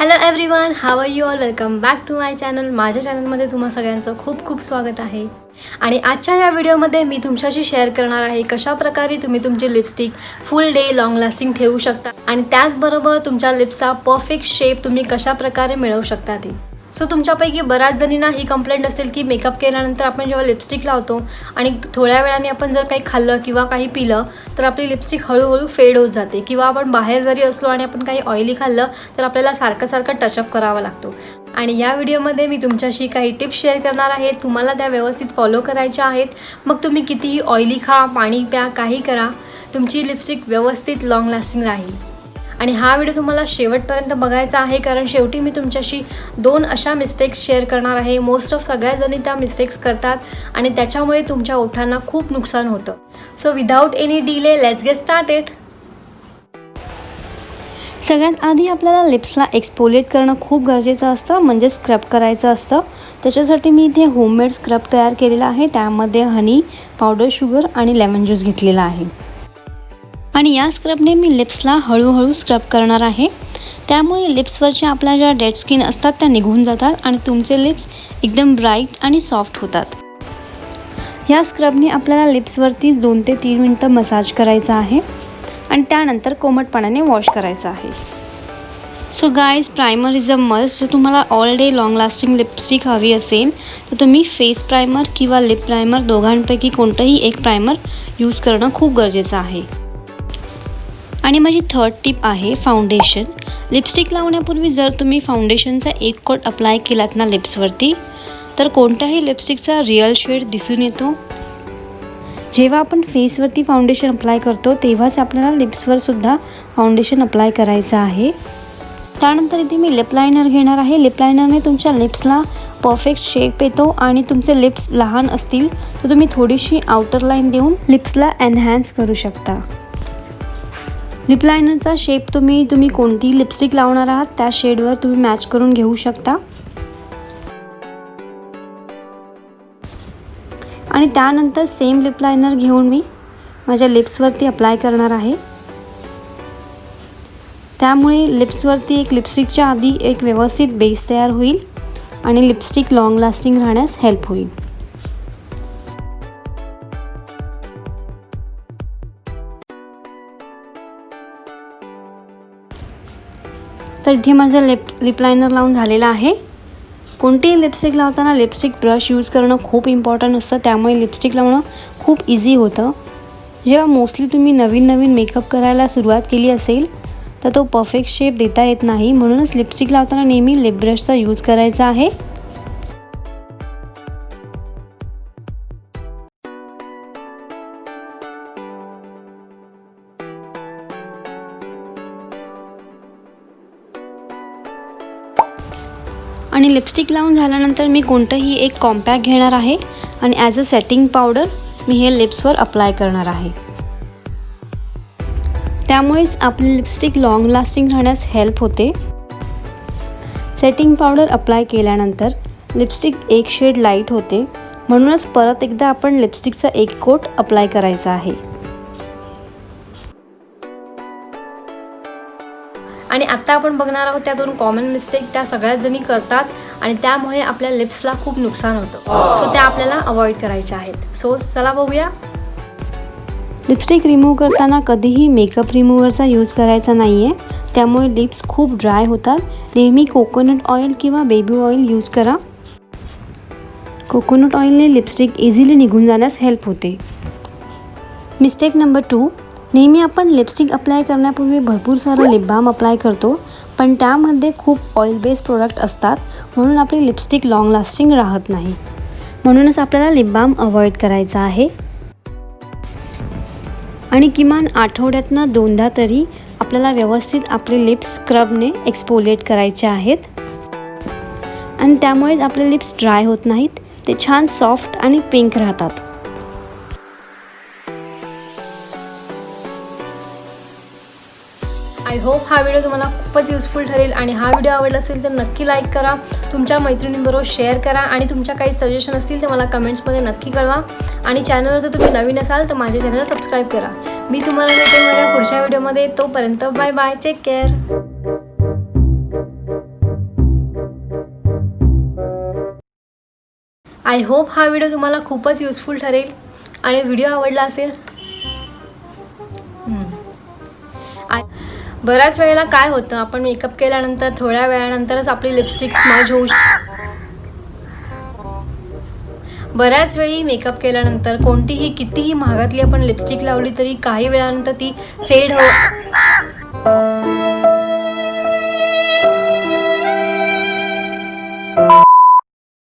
Hello everyone, how are you all. Welcome back to my channel. माझ्या चॅनलमध्ये तुम्हा सगळ्यांचं खूप खूप स्वागत आहे. आणि आजच्या या व्हिडिओमध्ये मी तुमच्याशी शेअर करणार आहे कशा प्रकारे तुम्ही तुमची लिपस्टिक फुल डे लॉंग लास्टिंग ठेवू शकता आणि त्याचबरोबर तुमच्या लिप्सचा परफेक्ट शेप तुम्ही कशा प्रकारे मिळवू शकता ते. सो तुमच्यापैकी बऱ्याच जणींना ही कंप्लेंट असेल की मेकअप केल्यानंतर आपण जेव्हा लिपस्टिक लावतो आणि थोड्या वेळाने आपण जर काही खाल्लं किंवा काही पिलं तर आपली लिपस्टिक हळूहळू फेड होत जाते, किंवा आपण बाहेर जरी असलो आणि आपण काही ऑइली खाल्लं तर आपल्याला सारखं टचअप करावा लागतो. आणि या व्हिडिओमध्ये मी तुमच्याशी काही टिप्स शेअर करणार आहे. तुम्हाला त्या व्यवस्थित फॉलो करायच्या आहेत. मग तुम्ही कितीही ऑइली खा, पाणी प्या, काही करा, तुमची लिपस्टिक व्यवस्थित लॉंग लास्टिंग राहील. आणि हा व्हिडिओ तुम्हाला शेवटपर्यंत बघायचा आहे, कारण शेवटी मी तुमच्याशी 2 अशा मिस्टेक्स शेअर करणार आहे. मोस्ट ऑफ सगळ्याजणी त्या मिस्टेक्स करतात आणि त्याच्यामुळे तुमच्या ओठांना खूप नुकसान होतं. So without any delay let's get started. सगळ्यात आधी आपल्याला लिप्सला एक्सफोलिएट करणं खूप गरजेचं असतं, म्हणजे स्क्रब करायचं असतं. त्याच्यासाठी मी इथे होममेड स्क्रब तयार केलेला आहे. त्यामध्ये हनी, पावडर शुगर आणि लेमन ज्यूस घेतलेला आहे. आणि या स्क्रबने मी लिप्सला हळूहळू स्क्रब करणार आहे. त्यामुळे लिप्सवरच्या आपल्या ज्या डेड स्किन असतात त्या निघून जातात आणि तुमचे लिप्स एकदम ब्राईट आणि सॉफ्ट होतात. या स्क्रबने आपल्याला लिप्सवरती 2 ते 3 मिनटं मसाज करायचा आहे आणि त्यानंतर कोमट पाण्याने वॉश करायचं आहे. So guys, primer is a must. जर तुम्हाला all day long lasting lipstick हवी असेल तर तुम्ही फेस प्रायमर किंवा लिप प्रायमर दोघांपैकी कोणतंही एक प्रायमर यूज करणं खूप गरजेचं आहे. आणि माझी थर्ड टिप आहे फाउंडेशन. लिपस्टिक लावण्यापूर्वी जर तुम्ही फाउंडेशनचा एक कोट अप्लाय केलात ना लिप्सवरती, तर कोणत्याही लिपस्टिकचा रिअल शेड दिसून येतो. जेव्हा आपण फेसवरती फाउंडेशन अप्लाय करतो तेव्हाच आपल्याला लिप्सवरसुद्धा फाउंडेशन अप्लाय करायचं आहे. त्यानंतर इथे मी लिप लायनर घेणार आहे. लिप लायनरने तुमच्या लिप्सला परफेक्ट शेप येतो आणि तुमचे लिप्स लहान असतील तर तुम्ही थोडीशी आउटर लाईन देऊन लिप्सला एनहॅन्स करू शकता. लिप लायनरचा शेप तुम्ही कोणती लिपस्टिक लावणार आहात त्या शेडवर तुम्ही मॅच करून घेऊ शकता. आणि त्यानंतर सेम लिप लायनर घेऊन मी माझ्या लिप्सवरती अप्लाय करणार आहे. त्यामुळे लिप्सवरती एक लिपस्टिकच्या आधी एक व्यवस्थित बेस तयार होईल आणि लिपस्टिक लॉंग लास्टिंग राहण्यास हेल्प होईल. तर इथे माझं लिप लायनर लावून झालेलं आहे. कोणतीही लिपस्टिक लावताना लिपस्टिक ब्रश यूज करणं खूप इम्पॉर्टंट असतं. त्यामुळे लिपस्टिक लावणं खूप इझी होतं. जेव्हा मोस्टली तुम्ही नवीन मेकअप करायला सुरुवात केली असेल तर तो परफेक्ट शेप देता येत नाही. म्हणूनच लिपस्टिक लावताना नेहमी लिप ब्रशचा यूज करायचा आहे. आणि लिपस्टिक लावून झाल्यानंतर मी कोणतंही एक कॉम्पॅक्ट घेणार आहे आणि ॲज अ सेटिंग पावडर मी हे लिप्सवर अप्लाय करणार आहे. त्यामुळेच आपली लिपस्टिक लॉंग लास्टिंग राहण्यास हेल्प होते. सेटिंग पावडर अप्लाय केल्यानंतर लिपस्टिक एक शेड लाईट होते, म्हणूनच परत एकदा आपण लिपस्टिकचा एक कोट अप्लाय करायचा आहे. आणि आत्ता आपण बघणार आहोत त्या 2 कॉमन मिस्टेक त्या सगळ्याच जणी करतात आणि त्यामुळे आपल्या लिप्सला खूप नुकसान होतं. सो त्या आपल्याला अवॉइड करायच्या आहेत. सो चला बघूया. लिपस्टिक रिमूव्ह करताना कधीही मेकअप रिमूव्हरचा यूज करायचा नाही आहे. त्यामुळे लिप्स खूप ड्राय होतात. नेहमी कोकोनट ऑइल किंवा बेबी ऑइल यूज करा. कोकोनट ऑइलने लिपस्टिक इझिली निघून जाण्यास हेल्प होते. Mistake number 2. नेहमी आपण लिपस्टिक अप्लाय करण्यापूर्वी भरपूर सारं लिप बाम अप्लाय करतो, पण त्यामध्ये खूप ऑइल बेस्ड प्रोडक्ट असतात, म्हणून आपली लिपस्टिक लॉंग लास्टिंग राहत नाही. म्हणूनच आपल्याला लिप बाम अवॉइड करायचा आहे. आणि किमान आठवड्यातनं 2दा तरी आपल्याला व्यवस्थित आपले लिप्स स्क्रबने एक्सफोलिएट करायचे आहेत. आणि त्यामुळेच आपले लिप्स ड्राय होत नाहीत, ते छान सॉफ्ट आणि पिंक राहतात. आय होप हा व्हिडिओ तुम्हाला खूपच युजफुल ठरेल. आणि हा व्हिडिओ आवडला असेल तर नक्की लाईक करा, तुमच्या मैत्रिणींबरोबर शेअर करा आणि तुमच्या काही सजेशन असतील तर मला कमेंट्समध्ये नक्की कळवा. आणि चॅनलवर जर तुम्ही नवीन असाल तर माझ्या चॅनलला सबस्क्राईब करा. मी तुम्हाला भेटेन माझ्या पुढच्या व्हिडिओमध्ये. तोपर्यंत bye bye, take care. I hope हा व्हिडिओ तुम्हाला खूपच युजफुल ठरेल आणि व्हिडिओ आवडला असेल. बऱ्याच वेळेला काय होतं, आपण मेकअप केल्यानंतर थोड्या वेळानंतरच आपली लिपस्टिक स्मज होऊ बऱ्याच वेळी मेकअप केल्यानंतर कोणतीही कितीही महागातली आपण लिपस्टिक लावली तरी काही वेळानंतर ती फेड